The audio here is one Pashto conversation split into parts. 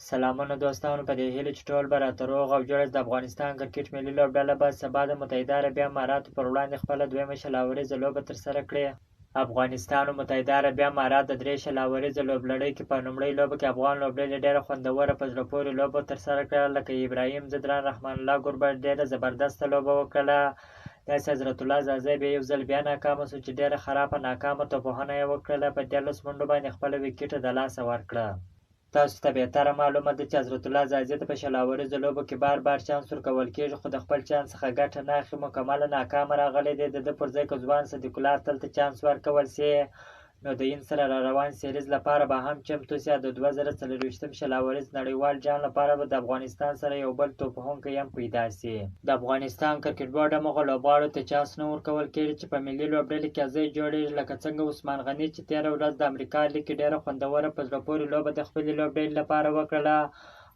سلامونه دوستانو، په دې هیله چې ټول به راته روغ او جوړ د افغانستان کرکټ ملي لوبډله به سبا د متحده عربي اماراتو پر وړاندې خپله دویمه شلاوریزه لوبه ترسره کړي. افغانستان او متحده عربي امارات د درې شلاوریزه لوبلړۍ کې په لومړۍ لوبه کې افغان لوبډلې ډېره خوندوره په زړه پورې لوبه ترسره کړه، لکه ابراهیم ځدران، رحمان الله ګربت ډېره زبردسته لوبه وکړله. داسې حضرت الله زازی بیا یو ځل بیا ناکامه شو چې ډېره خرابه ناکامه توپوهنه یې وکړله، په 13 منډو باندې خپله ویکټه د لاسه ورکړه. تاسو ته بهتره معلومه ده چې حضرت الله زازی ته په شلاوریزو لوبو کې بار چانس ورکول کېږي، خو د خپل چانس څخه ګټه نه اخلي. مکمله ناکامه راغلی دی. د ده پر ځای که ځوان صدیق الله تل ته چانس ورکول سي، نو د هند سره را روان سیریز لپاره به هم چمتو سي. د 2024 شلاوریز نړیوال جام لپاره به د افغانستان سره یو بل توپوهونکی هم پیدا سي. د افغانستان کرکټ بورډ هم هغو لوبغاړو ته چانس نه ورکول کېږي چې په ملي لوبډلې کې ځای جوړېږي، لکه څنګه عثمان غني چې تېره ورځ د امریکا لیګ کې ډېره خوندوره په زړه پورې لوبه د خپلې لوبډلې لپاره وکړله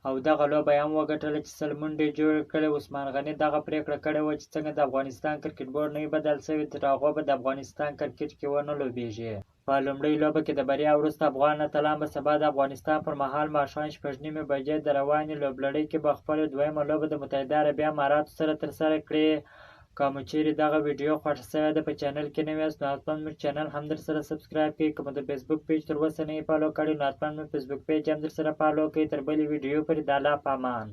او دغه لوبه یې هم وګټله چې 100 منډې جوړې کړې. عثمان غني دغه پرېکړه کړې وه چې څنګه د افغانستان کرکټ بورډ نه وي بدل شوی، تر هغو به د افغانستان کرکټ کې ونه لوبېږي. په لومړۍ لوبه کې د بریا وروسته افغان اتلان به سبا د افغانستان پر مهال ماښام 6:30 بجې د روانې لوبلړۍ کې به خپله دویمه لوبه د متحده عربي اماراتو سره ترسره کړي. که مو چیرې دغه ویډیو خوښه شوې ده، په چینل کې نوي یاست نو حتما مو چینل هم درسره سبسکرایب کړئ. که مو د فیسبوک پیج تر اوسه نه یې فالو کړی نو حتما مو فیسبوک پیج هم درسره فالو کړئ. تر بلې ویډیو پورې د الله په امان.